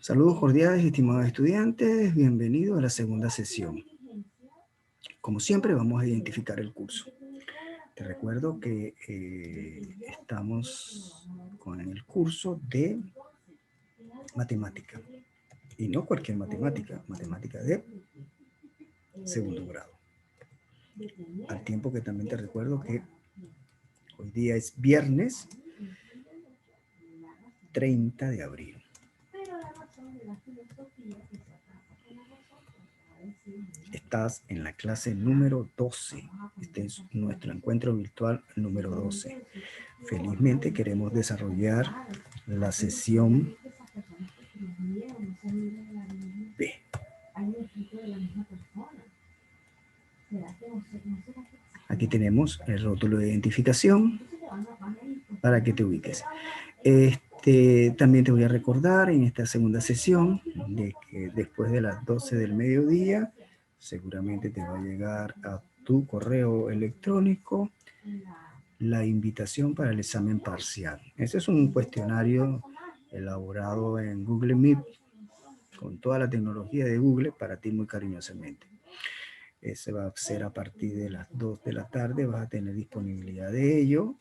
Saludos cordiales, estimados estudiantes. Bienvenidos a la segunda sesión. Como siempre, vamos a identificar el curso. Te recuerdo que estamos con el curso de matemática. Y no cualquier matemática, matemática de segundo grado. Al tiempo que también te recuerdo que hoy día es viernes 30 de abril. Estás en la clase número 12. Este es nuestro encuentro virtual número 12. Felizmente queremos desarrollar la sesión B. Aquí tenemos el rótulo de identificación para que te ubiques. También te voy a recordar en esta segunda sesión de que después de las 12 del mediodía seguramente te va a llegar a tu correo electrónico la invitación para el examen parcial. Este es un cuestionario elaborado en Google Meet con toda la tecnología de Google para ti muy cariñosamente. Ese va a ser a partir de las 2 de la tarde, vas a tener disponibilidad de ello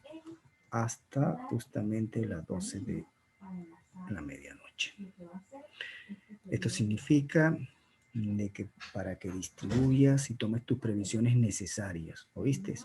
hasta justamente las 12 de la medianoche. Esto significa de que para que distribuyas y tomes tus previsiones necesarias, ¿oíste?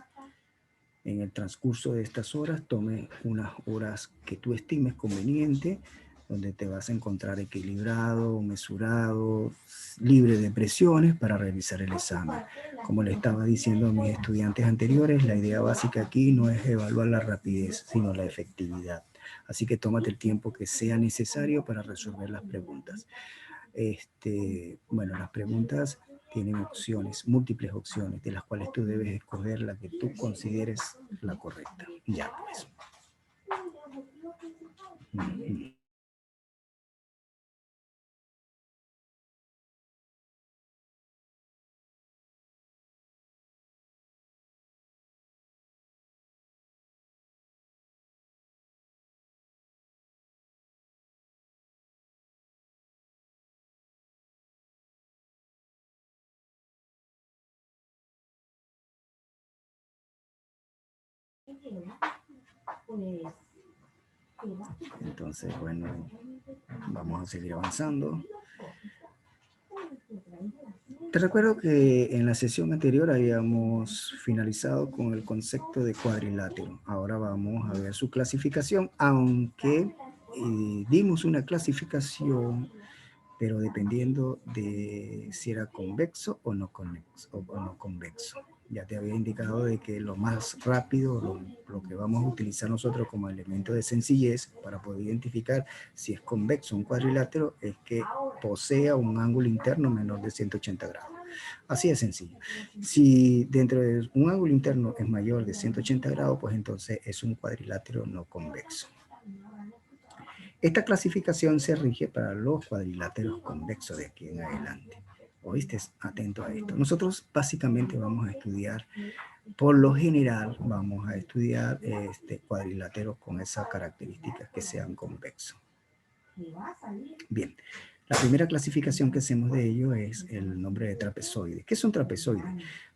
En el transcurso de estas horas, tome unas horas que tú estimes conveniente, donde te vas a encontrar equilibrado, mesurado, libre de presiones para realizar el examen. Como le estaba diciendo a mis estudiantes anteriores, la idea básica aquí no es evaluar la rapidez, sino la efectividad. Así que tómate el tiempo que sea necesario para resolver las preguntas. Bueno, las preguntas tienen opciones, múltiples opciones, de las cuales tú debes escoger la que tú consideres la correcta. Ya pues. Entonces, bueno, vamos a seguir avanzando. Te recuerdo que en la sesión anterior habíamos finalizado con el concepto de cuadrilátero. Ahora vamos a ver su clasificación, aunque dimos una clasificación, pero dependiendo de si era convexo o no convexo. Ya te había indicado de que lo más rápido, lo que vamos a utilizar nosotros como elemento de sencillez para poder identificar si es convexo o un cuadrilátero es que posea un ángulo interno menor de 180 grados. Así de sencillo. Si dentro de un ángulo interno es mayor de 180 grados, pues entonces es un cuadrilátero no convexo. Esta clasificación se rige para los cuadriláteros convexos de aquí en adelante. ¿Oíste? Atento a esto. Nosotros básicamente vamos a estudiar, por lo general, vamos a estudiar cuadriláteros con esas características que sean convexos. Bien, la primera clasificación que hacemos de ello es el nombre de trapezoide. ¿Qué es un trapezoide?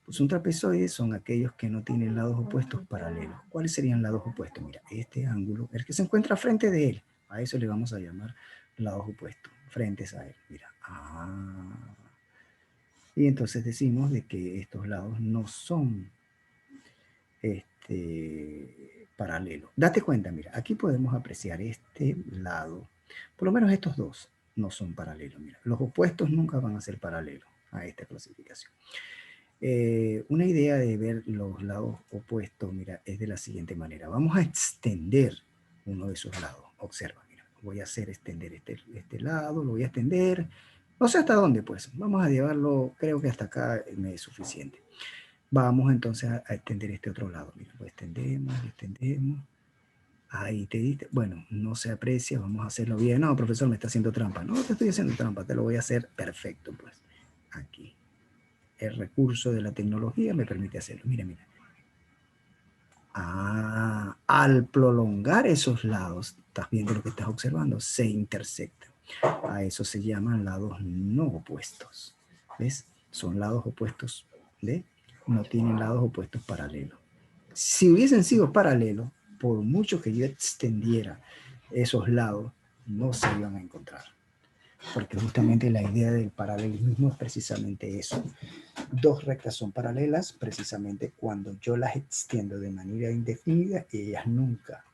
Pues un trapezoide son aquellos que no tienen lados opuestos paralelos. ¿Cuáles serían lados opuestos? Mira, este ángulo, el que se encuentra frente de él, a eso le vamos a llamar lados opuestos, frentes a él. Mira, y entonces decimos de que estos lados no son paralelos. Date cuenta, mira, aquí podemos apreciar este lado, por lo menos estos dos no son paralelos. Mira, los opuestos nunca van a ser paralelos a esta clasificación. Una idea de ver los lados opuestos, mira, es de la siguiente manera. Vamos a extender uno de esos lados. Observa, mira, voy a hacer extender este lado, lo voy a extender. No sé hasta dónde, pues. Vamos a llevarlo, creo que hasta acá me es suficiente. Vamos entonces a extender este otro lado. Mira, lo extendemos, lo extendemos. Ahí te diste. Bueno, no se aprecia, vamos a hacerlo bien. No, profesor, me está haciendo trampa. No te estoy haciendo trampa, te lo voy a hacer perfecto, pues. Aquí. El recurso de la tecnología me permite hacerlo. Mira, mira. Al prolongar esos lados, estás viendo lo que estás observando, se intersectan. A eso se llaman lados no opuestos. ¿Ves? Son lados opuestos, ¿ves? No tienen lados opuestos paralelos. Si hubiesen sido paralelos, por mucho que yo extendiera esos lados, no se iban a encontrar. Porque justamente la idea del paralelismo es precisamente eso. Dos rectas son paralelas precisamente cuando yo las extiendo de manera indefinida, ellas nunca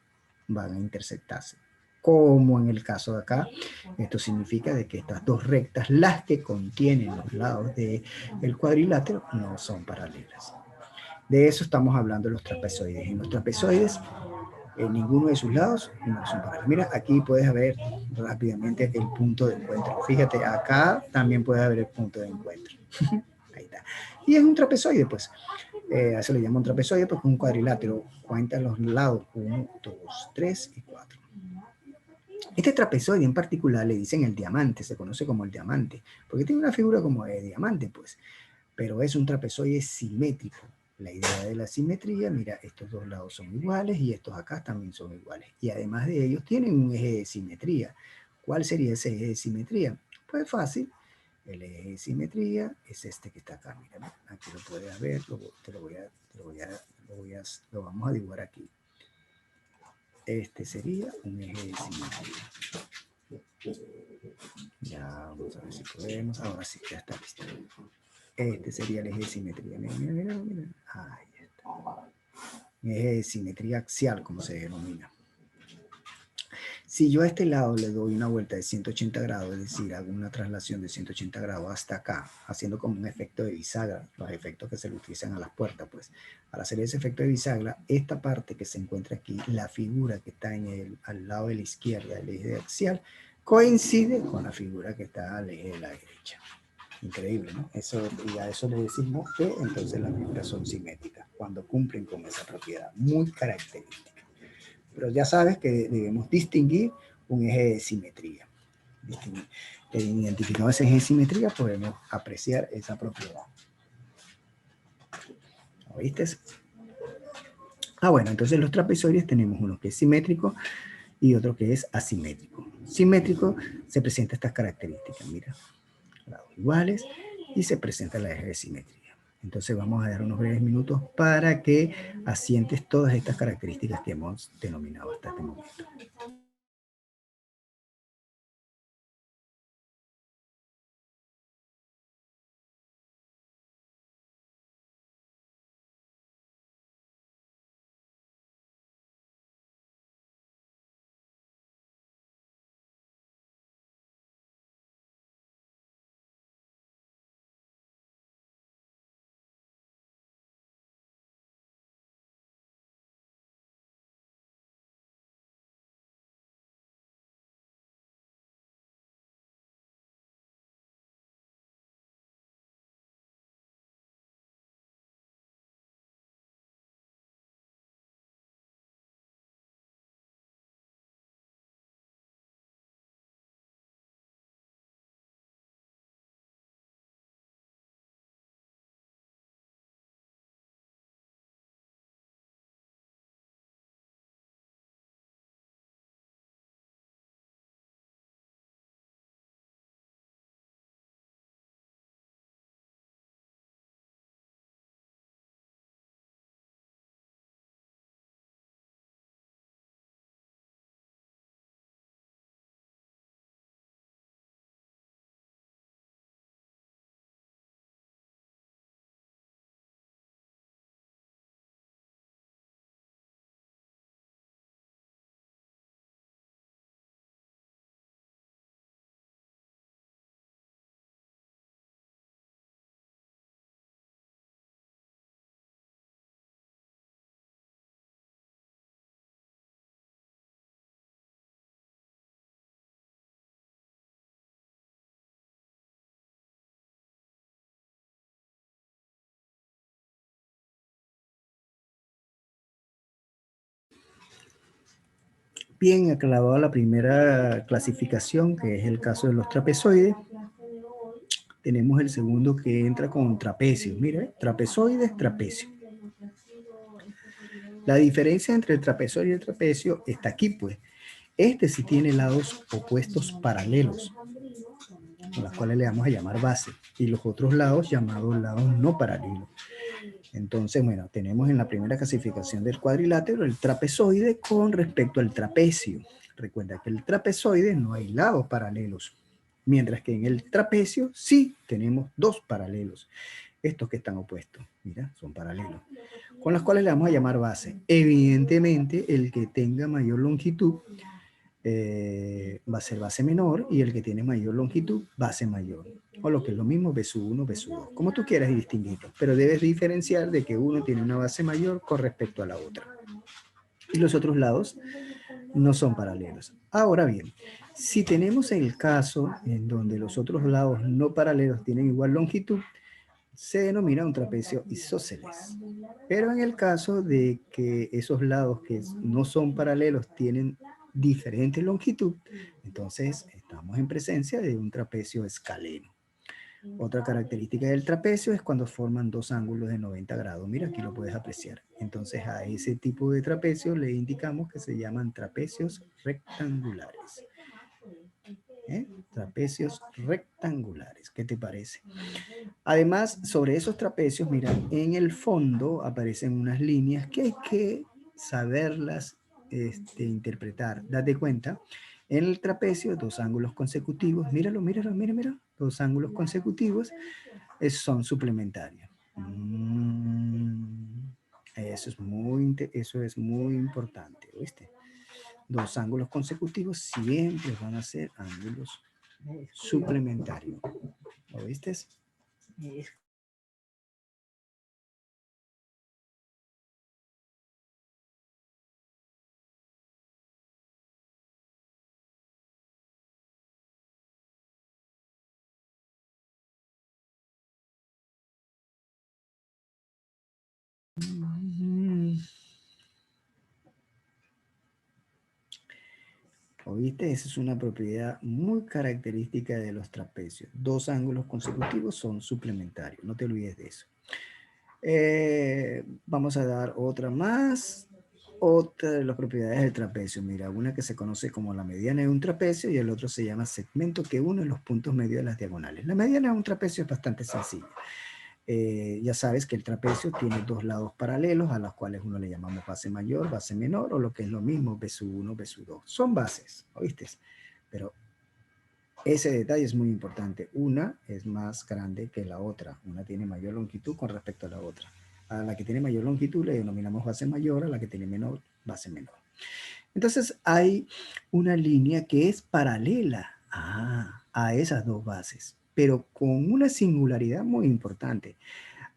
van a intersectarse. Como en el caso de acá, esto significa de que estas dos rectas, las que contienen los lados del cuadrilátero, no son paralelas. De eso estamos hablando en los trapezoides. En los trapezoides, en ninguno de sus lados no son paralelos. Mira, aquí puedes ver rápidamente el punto de encuentro. Fíjate, acá también puedes ver el punto de encuentro. Ahí está. Y es un trapezoide, pues. A eso le llaman un trapezoide porque es un cuadrilátero. Cuenta los lados 1, 2, 3 y 4. Este trapezoide en particular le dicen el diamante, se conoce como el diamante, porque tiene una figura como de diamante, pues. Pero es un trapezoide simétrico. La idea de la simetría, mira, estos dos lados son iguales y estos acá también son iguales. Y además de ellos tienen un eje de simetría. ¿Cuál sería ese eje de simetría? Pues fácil. El eje de simetría es este que está acá. Mira, aquí lo puedes ver, lo vamos a dibujar aquí. Este sería un eje de simetría. Ya, vamos a ver si podemos. Ahora sí, ya está listo. Este sería el eje de simetría. Mira, mira, mira, mira. Ahí está. Eje de simetría axial, como se denomina. Si yo a este lado le doy una vuelta de 180 grados, es decir, hago una traslación de 180 grados hasta acá, haciendo como un efecto de bisagra, los efectos que se le utilizan a las puertas, pues, al hacer ese efecto de bisagra, esta parte que se encuentra aquí, la figura que está al lado de la izquierda, el eje axial, coincide con la figura que está al eje de la derecha. Increíble, ¿no? Y a eso le decimos que entonces las figuras son simétricas, cuando cumplen con esa propiedad muy característica. Pero ya sabes que debemos distinguir un eje de simetría. Identificado ese eje de simetría, podemos apreciar esa propiedad. ¿Oíste? Bueno, entonces los trapezoides tenemos uno que es simétrico y otro que es asimétrico. Simétrico se presenta estas características, mira, lados iguales y se presenta el eje de simetría. Entonces vamos a dar unos breves minutos para que asientes todas estas características que hemos denominado hasta este momento. Bien, aclarado la primera clasificación, que es el caso de los trapezoides, tenemos el segundo que entra con trapecios. Mira, trapezoides, trapecio. La diferencia entre el trapezoide y el trapecio está aquí, pues. Este sí tiene lados opuestos paralelos, a las cuales le vamos a llamar base, y los otros lados llamados lados no paralelos. Entonces, bueno, tenemos en la primera clasificación del cuadrilátero el trapezoide con respecto al trapecio. Recuerda que el trapezoide no hay lados paralelos, mientras que en el trapecio sí tenemos dos paralelos. Estos que están opuestos, mira, son paralelos, con los cuales le vamos a llamar base. Evidentemente, el que tenga mayor longitud va a ser base menor, y el que tiene mayor longitud, base mayor. O lo que es lo mismo, B1, B2. Como tú quieras distinguirlo, pero debes diferenciar de que uno tiene una base mayor con respecto a la otra. Y los otros lados no son paralelos. Ahora bien, si tenemos el caso en donde los otros lados no paralelos tienen igual longitud, se denomina un trapecio isósceles. Pero en el caso de que esos lados que no son paralelos tienen diferente longitud, entonces estamos en presencia de un trapecio escaleno. Otra característica del trapecio es cuando forman dos ángulos de 90 grados. Mira, aquí lo puedes apreciar. Entonces a ese tipo de trapecio le indicamos que se llaman trapecios rectangulares. Trapecios rectangulares. ¿Qué te parece? Además, sobre esos trapecios, mira, en el fondo aparecen unas líneas que hay que saberlas interpretar. Date cuenta, en el trapecio, dos ángulos consecutivos, míralo, míralo, míralo, míralo, dos ángulos consecutivos son suplementarios. Eso es muy importante, ¿oíste? Dos ángulos consecutivos siempre van a ser ángulos suplementarios. ¿Oíste? ¿Oíste? Esa es una propiedad muy característica de los trapecios. Dos ángulos consecutivos son suplementarios. No te olvides de eso. Vamos a dar otra más. Otra de las propiedades del trapecio. Mira, una que se conoce como la mediana de un trapecio y el otro se llama segmento que une los puntos medios de las diagonales. La mediana de un trapecio es bastante sencilla. Ya sabes que el trapecio tiene dos lados paralelos a los cuales uno le llamamos base mayor, base menor, o lo que es lo mismo, B1, B2. Son bases, ¿oíste? Pero ese detalle es muy importante. Una es más grande que la otra. Una tiene mayor longitud con respecto a la otra. A la que tiene mayor longitud le denominamos base mayor, a la que tiene menor, base menor. Entonces hay una línea que es paralela a esas dos bases, pero con una singularidad muy importante.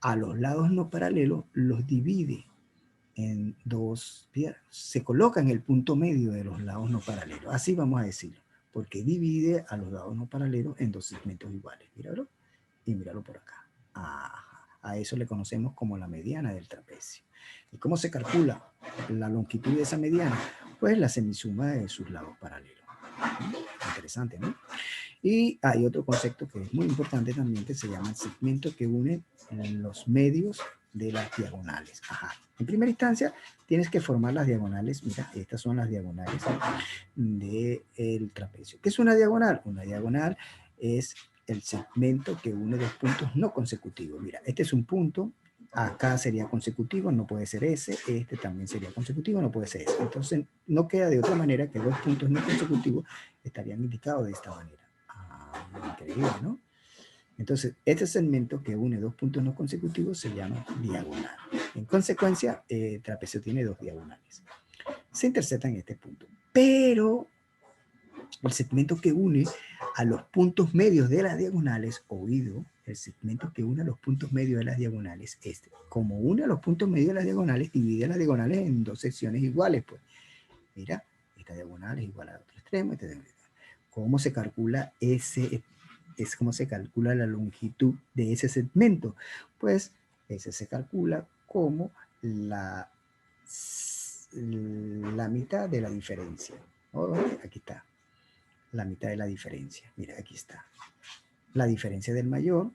A los lados no paralelos los divide en dos piedras. Se coloca en el punto medio de los lados no paralelos. Así vamos a decirlo, porque divide a los lados no paralelos en dos segmentos iguales. Míralo y míralo por acá. A eso le conocemos como la mediana del trapecio. ¿Y cómo se calcula la longitud de esa mediana? Pues la semisuma de sus lados paralelos. Interesante, ¿no? Y hay otro concepto que es muy importante también, que se llama el segmento que une los medios de las diagonales. En primera instancia, tienes que formar las diagonales. Mira, estas son las diagonales del trapecio. ¿Qué es una diagonal? Una diagonal es el segmento que une dos puntos no consecutivos. Mira, este es un punto, acá sería consecutivo, no puede ser ese, este también sería consecutivo, no puede ser ese. Entonces, no queda de otra manera que dos puntos no consecutivos estarían indicados de esta manera. Increíble, ¿no? Entonces, este segmento que une dos puntos no consecutivos se llama diagonal. En consecuencia, el trapecio tiene dos diagonales. Se intersectan en este punto. Pero el segmento que une a los puntos medios de las diagonales, oído, el segmento que une a los puntos medios de las diagonales, como une a los puntos medios de las diagonales, divide las diagonales en dos secciones iguales, pues. Mira, esta diagonal es igual a otro extremo, ¿cómo se calcula cómo se calcula la longitud de ese segmento? Pues ese se calcula como la mitad de la diferencia. Aquí está, la mitad de la diferencia. Mira, aquí está. La diferencia del mayor,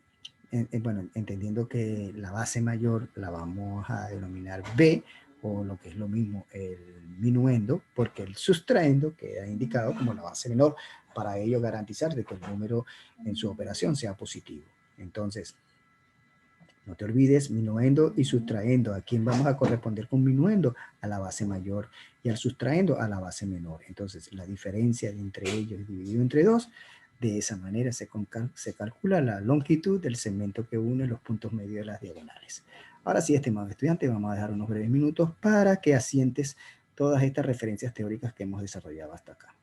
bueno, entendiendo que la base mayor la vamos a denominar B, o lo que es lo mismo, el minuendo, porque el sustraendo queda indicado como la base menor, para ello garantizar de que el número en su operación sea positivo. Entonces, no te olvides, minuendo y sustraendo. ¿A quién vamos a corresponder con minuendo? A la base mayor, y al sustraendo a la base menor. Entonces, la diferencia entre ellos dividido entre 2, de esa manera se calcula la longitud del segmento que une los puntos medios de las diagonales. Ahora sí, estimado estudiante, vamos a dejar unos breves minutos para que asientes todas estas referencias teóricas que hemos desarrollado hasta acá.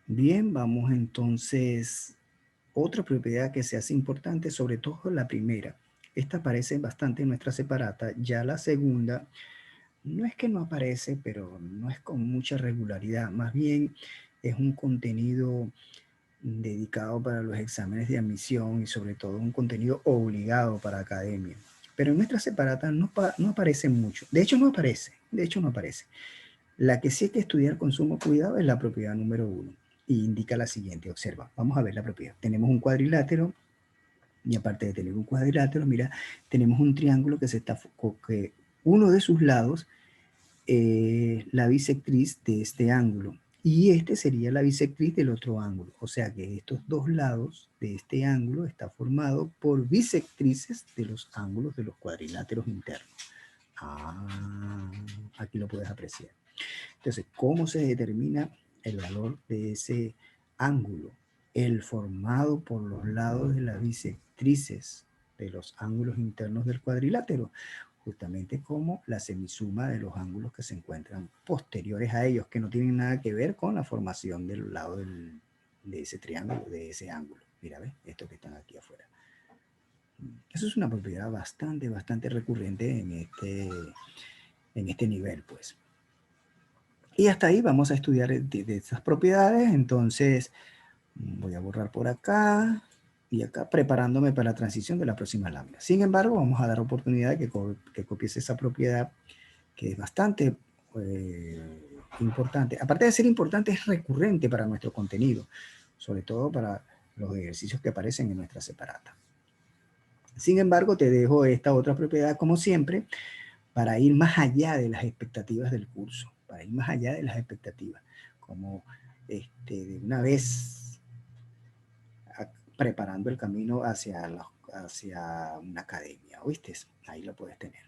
Bien, vamos entonces. Otra propiedad que se hace importante, sobre todo la primera. Esta aparece bastante en nuestra separata. Ya la segunda, no es que no aparece, pero no es con mucha regularidad. Más bien es un contenido dedicado para los exámenes de admisión y sobre todo un contenido obligado para academia. Pero en nuestra separata no aparece mucho. De hecho, no aparece. De hecho, no aparece. La que sí hay que estudiar con sumo cuidado es la propiedad número 1 y indica la siguiente. Observa, vamos a ver la propiedad. Tenemos un cuadrilátero y aparte de tener un cuadrilátero, mira, tenemos un triángulo que que uno de sus lados es la bisectriz de este ángulo y este sería la bisectriz del otro ángulo. O sea que estos dos lados de este ángulo está formado por bisectrices de los ángulos de los cuadriláteros internos. Ah, aquí lo puedes apreciar. Entonces, ¿cómo se determina el valor de ese ángulo? el formado por los lados de las bisectrices de los ángulos internos del cuadrilátero, justamente como la semisuma de los ángulos que se encuentran posteriores a ellos, que no tienen nada que ver con la formación del lado de ese triángulo, de ese ángulo. Mira, ¿ves? Estos que están aquí afuera. Eso es una propiedad bastante recurrente en este nivel, pues. Y hasta ahí vamos a estudiar de estas propiedades. Entonces, voy a borrar por acá y acá, preparándome para la transición de la próxima lámina. Sin embargo, vamos a dar oportunidad de que copies esa propiedad, que es bastante importante. Aparte de ser importante, es recurrente para nuestro contenido, sobre todo para los ejercicios que aparecen en nuestra separata. Sin embargo, te dejo esta otra propiedad, como siempre, para ir más allá de las expectativas del curso, para ir más allá de las expectativas, como de una vez preparando el camino hacia una academia, ¿oíste? Ahí lo puedes tener.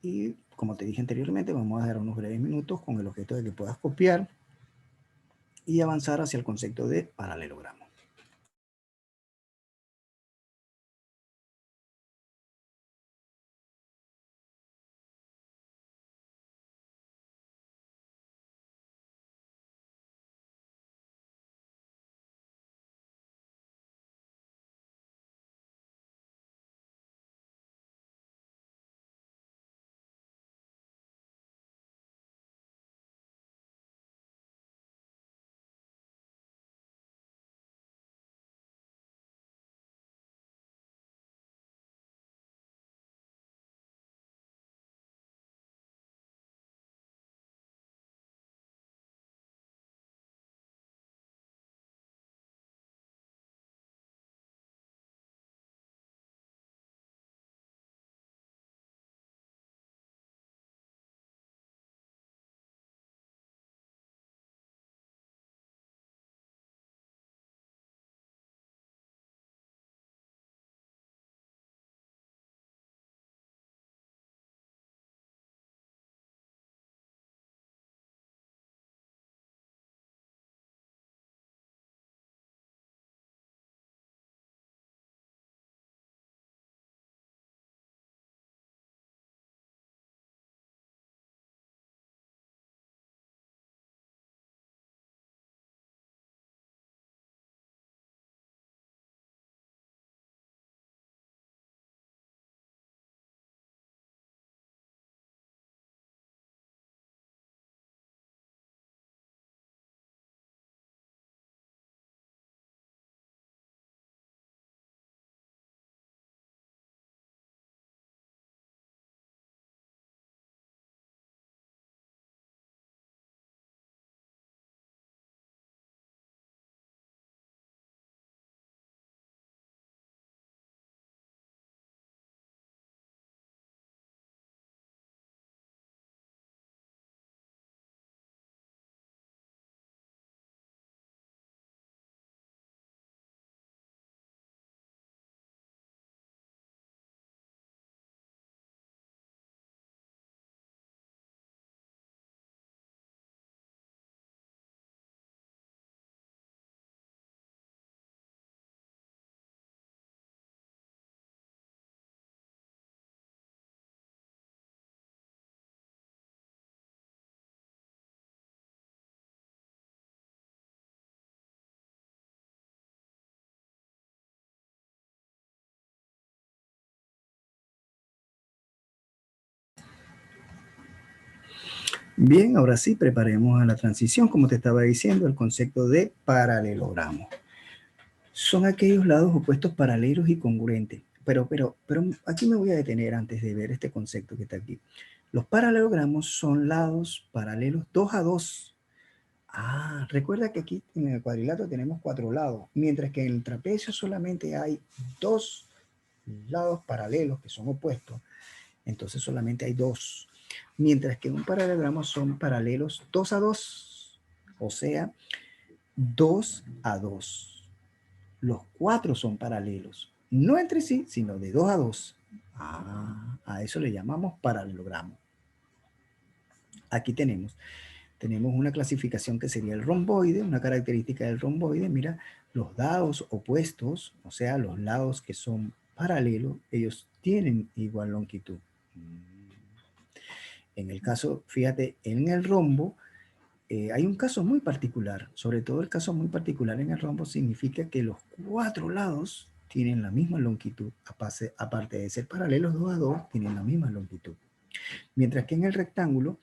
Y como te dije anteriormente, vamos a dar unos breves minutos con el objeto de que puedas copiar y avanzar hacia el concepto de paralelogramo. Bien, ahora sí, preparemos a la transición, como te estaba diciendo, el concepto de paralelogramo. Son aquellos lados opuestos paralelos y congruentes. Pero aquí me voy a detener antes de ver este concepto que está aquí. Los paralelogramos son lados paralelos 2 a 2. Recuerda que aquí en el cuadrilátero tenemos 4 lados, mientras que en el trapecio solamente hay 2 lados paralelos que son opuestos. Entonces solamente hay 2. Mientras que un paralelogramo son paralelos 2 a 2. O sea, 2 a 2. Los 4 son paralelos, no entre sí, sino de 2 a 2. A eso le llamamos paralelogramo. Aquí tenemos tenemos una clasificación que sería el romboide, una característica del romboide, mira, los lados opuestos, o sea, los lados que son paralelos, ellos tienen igual longitud. En el caso, fíjate, en el rombo, hay un caso muy particular, sobre todo el caso muy particular en el rombo significa que los cuatro lados tienen la misma longitud, aparte de ser paralelos 2 a 2, tienen la misma longitud. Mientras que en el rectángulo,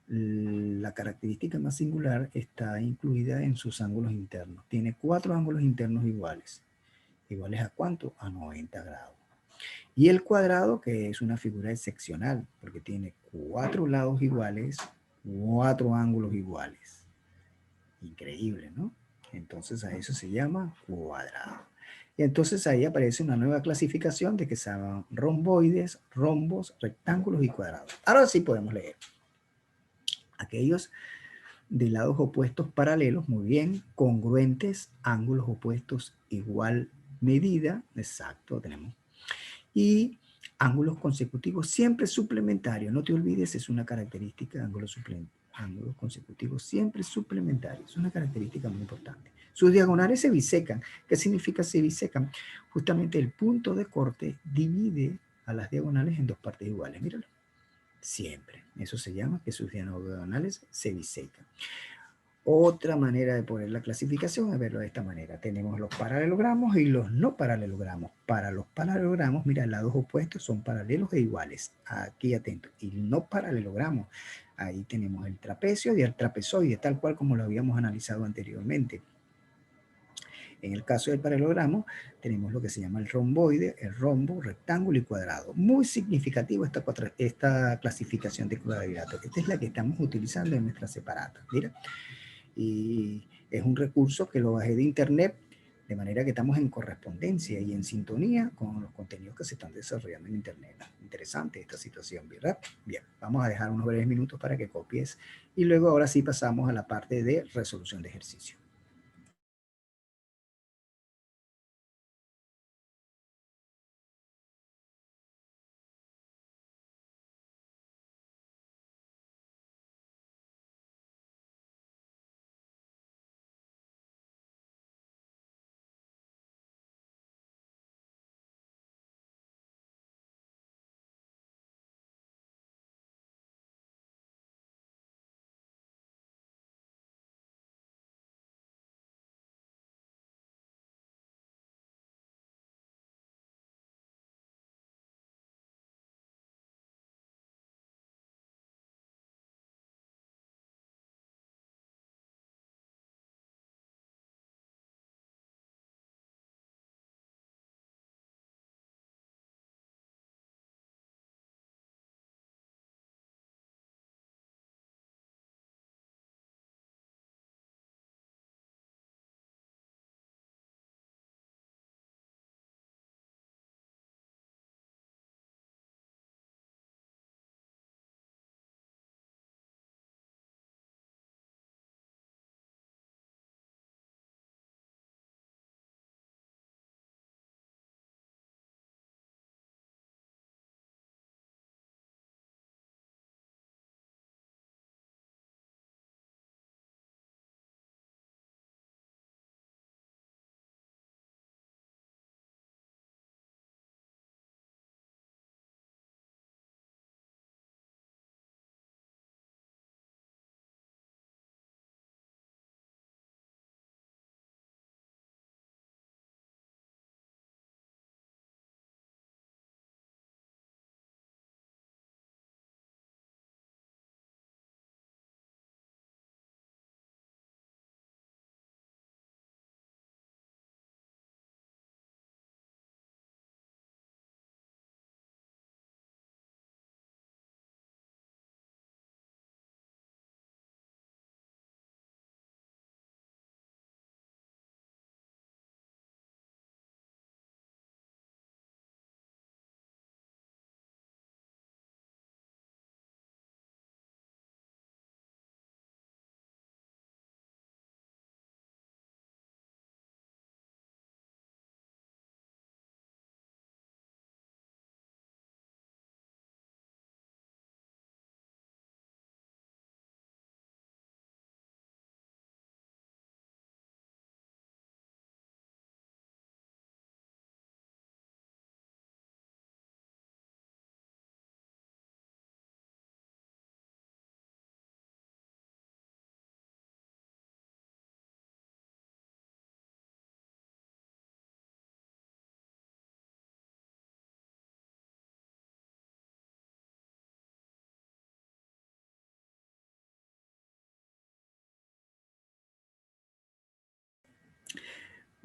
la característica más singular está incluida en sus ángulos internos. Tiene 4 ángulos internos iguales. ¿Iguales a cuánto? A 90 grados. Y el cuadrado, que es una figura excepcional, porque tiene 4 lados iguales, 4 ángulos iguales. Increíble, ¿no? Entonces a eso se llama cuadrado. Y entonces ahí aparece una nueva clasificación de que se llaman romboides, rombos, rectángulos y cuadrados. Ahora sí podemos leer. Aquellos de lados opuestos paralelos, muy bien, congruentes, ángulos opuestos igual medida, exacto, tenemos. Y ángulos consecutivos siempre suplementarios, no te olvides, es una característica de ángulos consecutivos siempre suplementarios, es una característica muy importante. Sus diagonales se bisecan. ¿Qué significa se bisecan? Justamente el punto de corte divide a las diagonales en dos partes iguales, míralo. Siempre. Eso se llama que sus diagonales se bisecan. Otra manera de poner la clasificación es verlo de esta manera. Tenemos los paralelogramos y los no paralelogramos. Para los paralelogramos, mira, lados opuestos son paralelos e iguales. Aquí atento. Y no paralelogramos. Ahí tenemos el trapecio y el trapezoide, tal cual como lo habíamos analizado anteriormente. En el caso del paralelogramo, tenemos lo que se llama el romboide, el rombo, rectángulo y cuadrado. Muy significativo esta clasificación de cuadriláteros. Esta es la que estamos utilizando en nuestra separata. Mira. Y es un recurso que lo bajé de internet, de manera que estamos en correspondencia y en sintonía con los contenidos que se están desarrollando en internet. Interesante esta situación, ¿verdad? Bien, vamos a dejar unos breves minutos para que copies y luego ahora sí pasamos a la parte de resolución de ejercicio.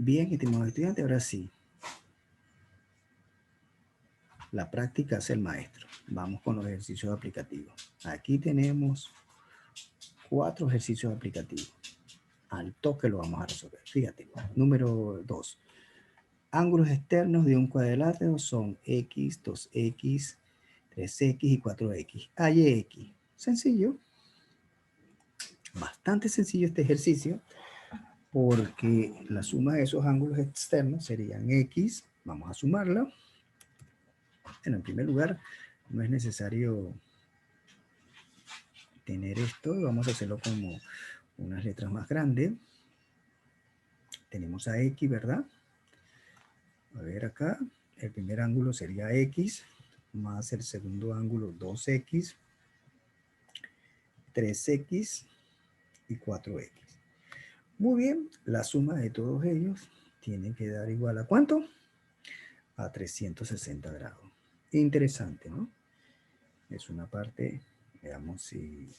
Bien, estimados estudiantes, ahora sí. La práctica hace el maestro. Vamos con los ejercicios aplicativos. Aquí tenemos 4 ejercicios aplicativos. Al toque lo vamos a resolver. Fíjate. Número 2. Ángulos externos de un cuadrilátero son X, 2X, 3X y 4X. Hay X. Sencillo. Bastante sencillo este ejercicio porque la suma de esos ángulos externos serían X. Vamos a sumarla. En primer lugar, no es necesario tener esto. Vamos a hacerlo como unas letras más grandes. Tenemos a X, ¿verdad? A ver acá, el primer ángulo sería X, más el segundo ángulo 2X, 3X y 4X. Muy bien, la suma de todos ellos tiene que dar igual a ¿cuánto? A 360 grados. Interesante, ¿no? Es una parte, veamos si...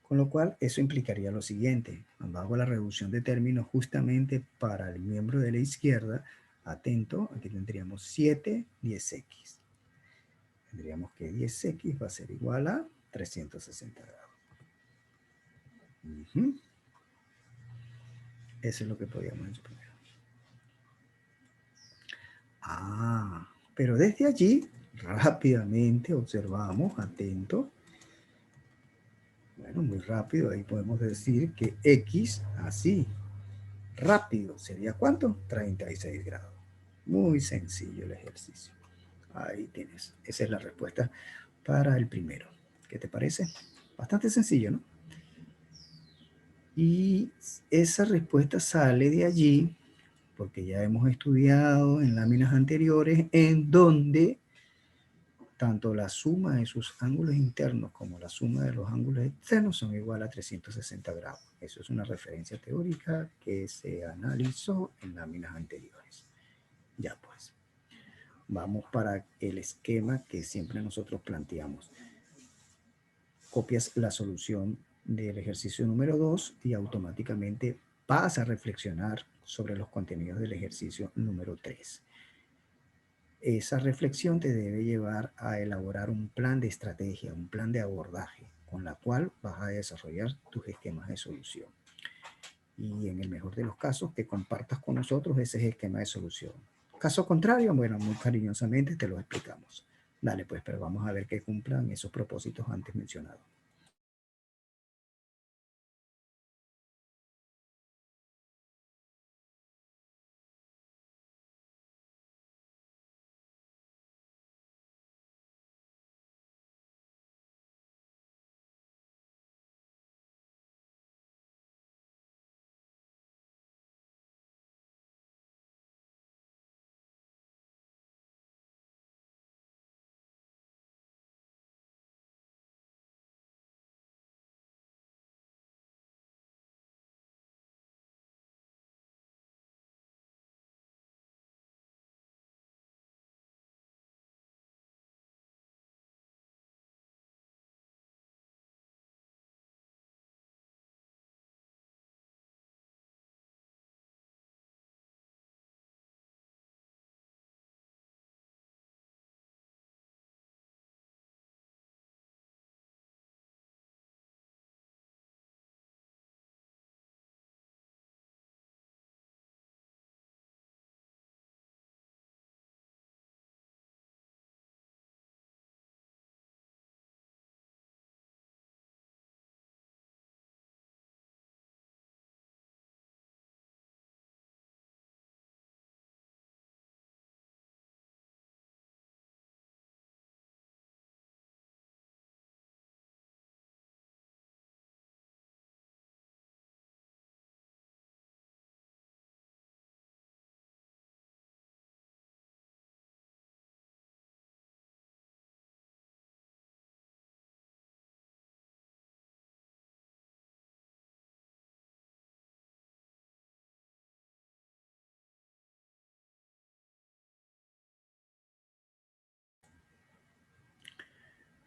Con lo cual, eso implicaría lo siguiente. Hago la reducción de términos justamente para el miembro de la izquierda. Atento, aquí tendríamos 7, 10x. Tendríamos que 10x va a ser igual a 360 grados. Eso es lo que podíamos exponer. Pero desde allí, rápidamente observamos, atento. Bueno, muy rápido, ahí podemos decir que x, así, rápido, ¿sería cuánto? 36 grados. Muy sencillo el ejercicio. Ahí tienes. Esa es la respuesta para el primero. ¿Qué te parece? Bastante sencillo, ¿no? Y esa respuesta sale de allí porque ya hemos estudiado en láminas anteriores en donde tanto la suma de sus ángulos internos como la suma de los ángulos externos son igual a 360 grados. Eso es una referencia teórica que se analizó en láminas anteriores. Ya pues, vamos para el esquema que siempre nosotros planteamos. Copias la solución del ejercicio número 2 y automáticamente vas a reflexionar sobre los contenidos del ejercicio número 3. Esa reflexión te debe llevar a elaborar un plan de estrategia, un plan de abordaje, con la cual vas a desarrollar tus esquemas de solución. Y en el mejor de los casos, que compartas con nosotros ese esquema de solución. Caso contrario, bueno, muy cariñosamente te lo explicamos. Dale, pues, pero vamos a ver que cumplan esos propósitos antes mencionados.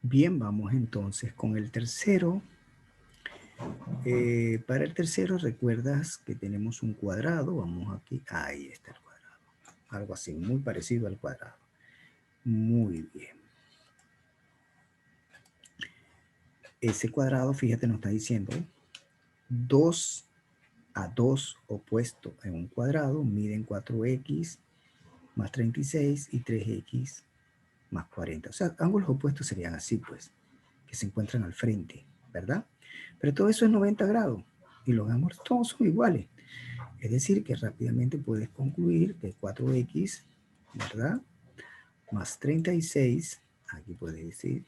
Bien, vamos entonces con el tercero. Para el tercero, recuerdas que tenemos un cuadrado. Vamos aquí. Ahí está el cuadrado. Algo así, muy parecido al cuadrado. Muy bien. Ese cuadrado, fíjate, nos está diciendo 2 a 2 opuestos en un cuadrado miden 4x más 36 y 3x más 40. O sea, ángulos opuestos serían así, pues, que se encuentran al frente, ¿verdad? Pero todo eso es 90 grados y los ángulos todos son iguales. Es decir, que rápidamente puedes concluir que 4x, ¿verdad? Más 36, aquí puedes decir,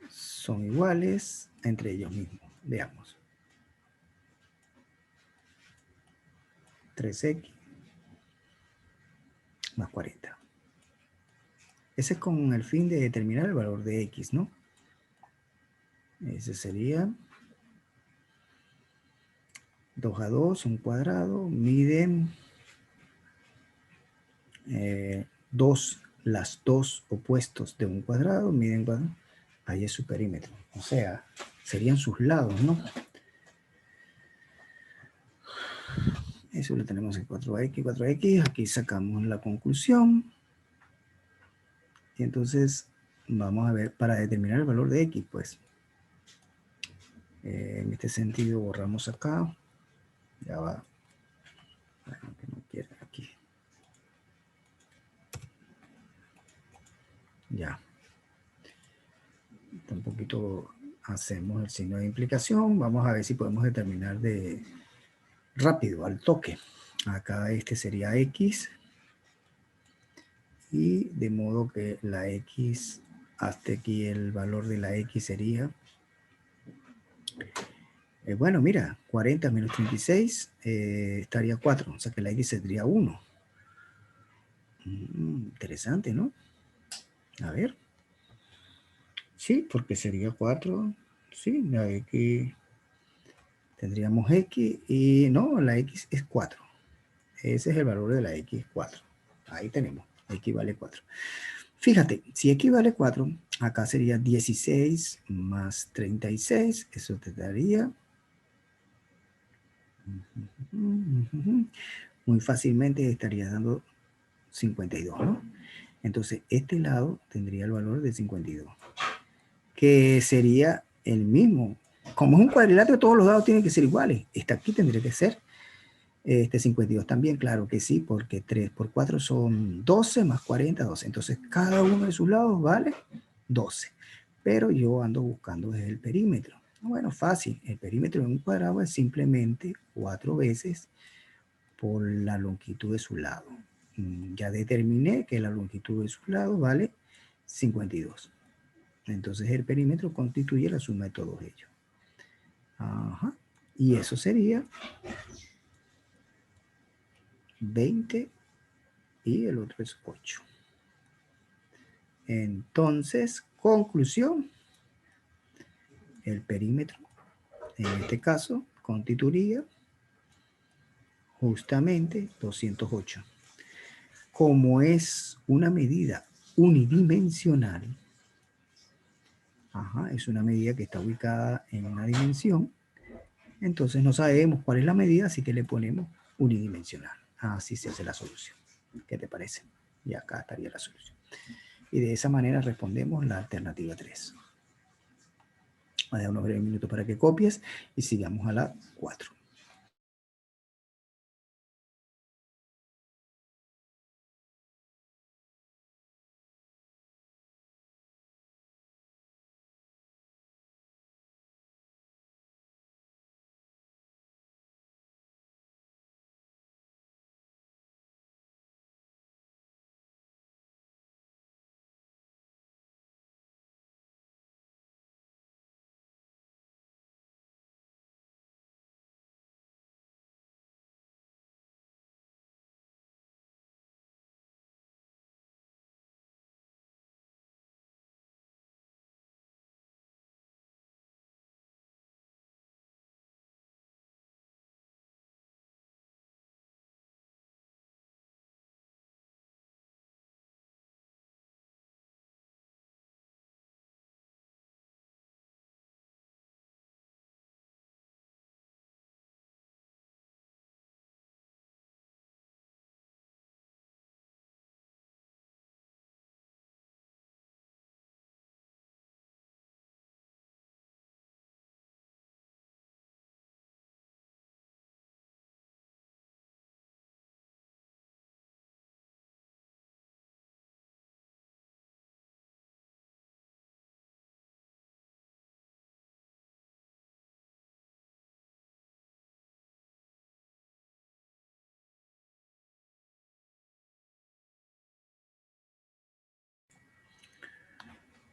son iguales entre ellos mismos. Veamos. 3x más 40. Ese es con el fin de determinar el valor de x, ¿no? Ese sería 2 a 2, un cuadrado, miden las dos opuestos de un cuadrado, miden cuadrado, ahí es su perímetro. O sea, serían sus lados, ¿no? Eso lo tenemos en 4x, 4x. Aquí sacamos la conclusión. Y entonces vamos a ver, para determinar el valor de x, pues, en este sentido borramos acá. Ya va. Bueno, que no quiere aquí. Ya. Un poquito hacemos el signo de implicación. Vamos a ver si podemos determinar de rápido, al toque. Acá este sería x. Y de modo que la x, hasta aquí el valor de la x sería... bueno, mira, 40 menos 36 estaría 4. O sea que la x sería 1. Interesante, ¿no? A ver. Sí, porque sería 4. Sí, la x... Tendríamos x y no, la x es 4. Ese es el valor de la x, 4. Ahí tenemos, x vale 4. Fíjate, si x vale 4, acá sería 16 más 36. Eso te daría... Muy fácilmente estaría dando 52, ¿no? Entonces, este lado tendría el valor de 52. Que sería el mismo. Como es un cuadrilátero, todos los lados tienen que ser iguales. Esta aquí tendría que ser 52 también, claro que sí, porque 3 por 4 son 12 más 40, 12. Entonces, cada uno de sus lados vale 12. Pero yo ando buscando desde el perímetro. Bueno, fácil. El perímetro de un cuadrado es simplemente 4 veces por la longitud de su lado. Ya determiné que la longitud de su lado vale 52. Entonces el perímetro constituye la suma de todos ellos. Ajá. Y eso sería 20 y el otro es 8. Entonces, conclusión, el perímetro, en este caso, constituiría justamente 208. Como es una medida unidimensional, es una medida que está ubicada en una dimensión, entonces no sabemos cuál es la medida, así que le ponemos unidimensional. Así se hace la solución. ¿Qué te parece? Y acá estaría la solución. Y de esa manera respondemos la alternativa 3. Voy a dar unos breves minutos para que copies y sigamos a la 4.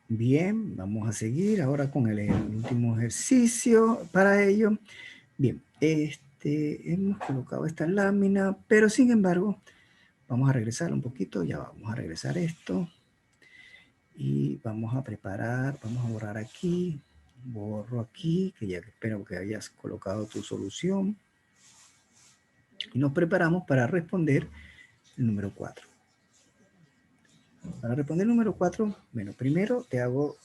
Bien, vamos a seguir ahora con el último ejercicio para ello. Bien, hemos colocado esta lámina, pero sin embargo, vamos a regresar un poquito, ya vamos a regresar esto. Y vamos a preparar, vamos a borrar aquí, borro aquí, que ya espero que hayas colocado tu solución. Y nos preparamos para responder el número 4. Para responder el número 4, bueno, primero te hago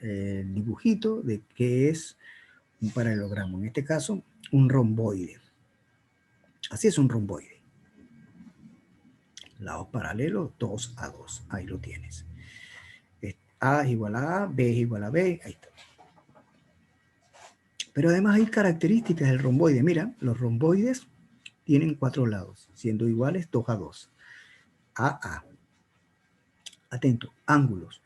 el dibujito de qué es un paralelogramo. En este caso, un romboide. Así es un romboide. Lados paralelos, 2 a 2. Ahí lo tienes. A es igual a A, B es igual a B. Ahí está. Pero además hay características del romboide. Mira, los romboides tienen 4 lados, siendo iguales 2 a 2. A. Atento, ángulos.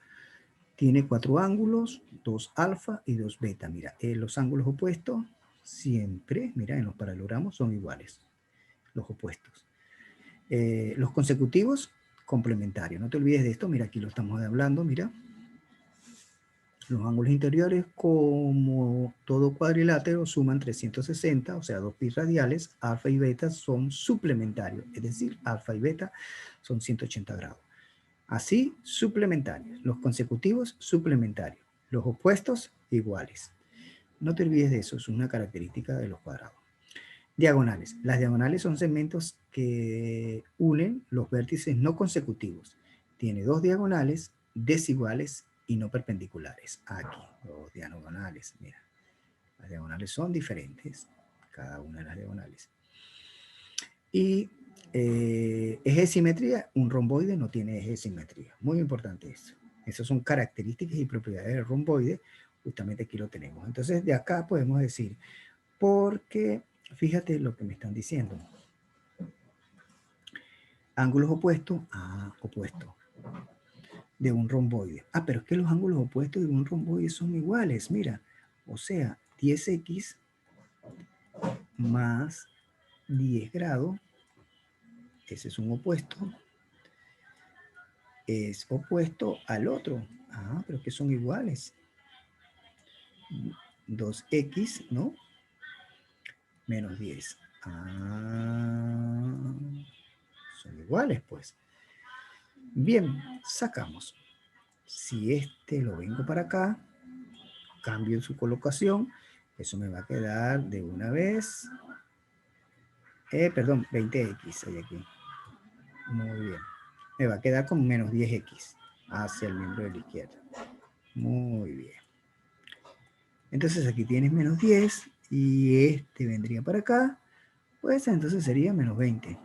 Tiene 4 ángulos, 2 alfa y 2 beta. Mira, los ángulos opuestos siempre, mira, en los paralelogramos son iguales, los opuestos. Los consecutivos, complementarios. No te olvides de esto, mira, aquí lo estamos hablando, mira. Los ángulos interiores, como todo cuadrilátero, suman 360, o sea, 2 pi radiales. Alfa y beta son suplementarios, es decir, alfa y beta son 180 grados. Así, suplementarios. Los consecutivos, suplementarios. Los opuestos, iguales. No te olvides de eso, es una característica de los cuadrados. Diagonales. Las diagonales son segmentos que unen los vértices no consecutivos. Tiene 2 diagonales desiguales y no perpendiculares. Aquí, 2 diagonales. Mira, las diagonales son diferentes, cada una de las diagonales. Y eje de simetría, un romboide no tiene eje de simetría. Muy importante eso. Esas son características y propiedades del romboide. Justamente aquí lo tenemos. Entonces, de acá podemos decir, porque fíjate lo que me están diciendo. Ángulos opuestos a opuestos de un romboide. Ah, pero es que los ángulos opuestos de un romboide son iguales. Mira, o sea, 10x más 10 grados. Ese es un opuesto. Es opuesto al otro. Ah, pero que son iguales. 2x, ¿no? Menos 10. Ah, son iguales, pues. Bien, sacamos. Si este lo vengo para acá, cambio su colocación, eso me va a quedar de una vez. Perdón, 20x hay aquí. Muy bien. Me va a quedar con menos 10x hacia el miembro de la izquierda. Muy bien. Entonces aquí tienes menos 10 y este vendría para acá, pues entonces sería menos 20.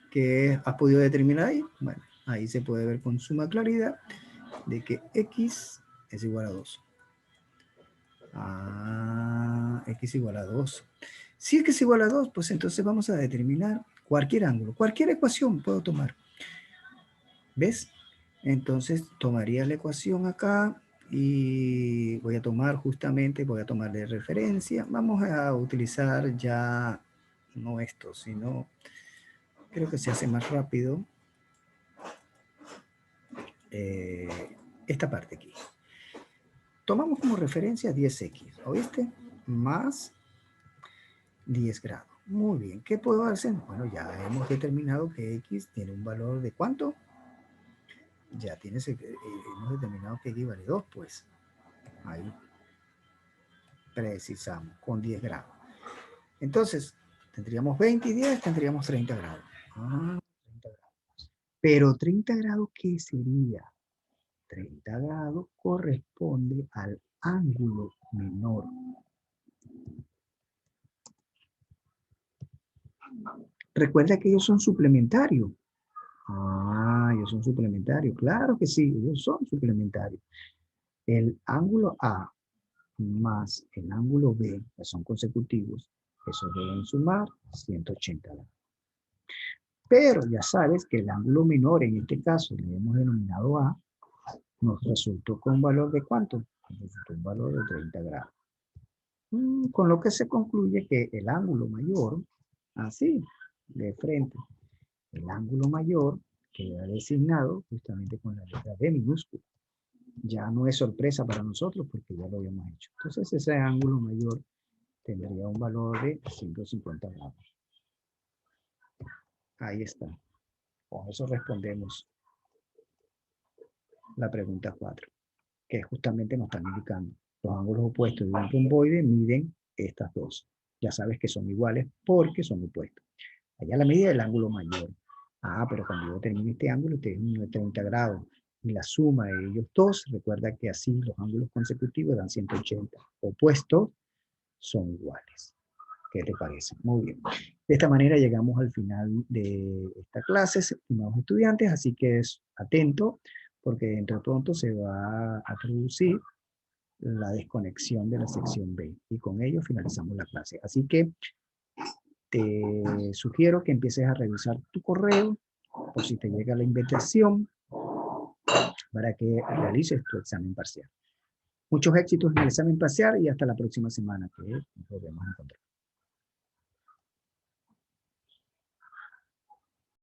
¿Qué has podido determinar ahí? Bueno, ahí se puede ver con suma claridad de que x es igual a 2. X igual a 2. Si x es igual a 2, pues entonces vamos a determinar cualquier ángulo, cualquier ecuación puedo tomar. ¿Ves? Entonces tomaría la ecuación acá y voy a tomar de referencia. Vamos a utilizar ya, no esto, sino, creo que se hace más rápido. Esta parte aquí. Tomamos como referencia 10x, ¿oíste? Más 10 grados. Muy bien, ¿qué puedo hacer? Bueno, ya hemos determinado que x tiene un valor de ¿cuánto? Ya hemos determinado que x vale 2, pues. Ahí precisamos, con 10 grados. Entonces, tendríamos 20 y 10, tendríamos 30 grados. 30 grados. Pero 30 grados, ¿qué sería? 30 grados corresponde al ángulo menor. Recuerda que ellos son suplementarios. Ellos son suplementarios. Claro que sí, ellos son suplementarios. El ángulo A más el ángulo B, que son consecutivos, esos deben sumar 180 grados. Pero ya sabes que el ángulo menor, en este caso, le hemos denominado A, nos resultó con un valor de ¿cuánto? Nos resultó un valor de 30 grados. Con lo que se concluye que el ángulo mayor, así, de frente, el ángulo mayor queda designado justamente con la letra D minúscula. Ya no es sorpresa para nosotros porque ya lo habíamos hecho. Entonces ese ángulo mayor tendría un valor de 150 grados. Ahí está. Con eso respondemos la pregunta 4, que justamente nos están indicando los ángulos opuestos de un romboide miden estas dos. Ya sabes que son iguales porque son opuestos. Allá la medida del ángulo mayor. Pero cuando yo termine este ángulo, este es uno de 30 grados. Y la suma de ellos dos, recuerda que así los ángulos consecutivos dan 180. Opuestos son iguales. ¿Qué te parece? Muy bien. De esta manera llegamos al final de esta clase, estimados estudiantes, así que es atento, porque dentro de pronto se va a producir la desconexión de la sección B. Y con ello finalizamos la clase. Así que te sugiero que empieces a revisar tu correo por si te llega la invitación para que realices tu examen parcial. Muchos éxitos en el examen parcial y hasta la próxima semana que nos volvemos a encontrar.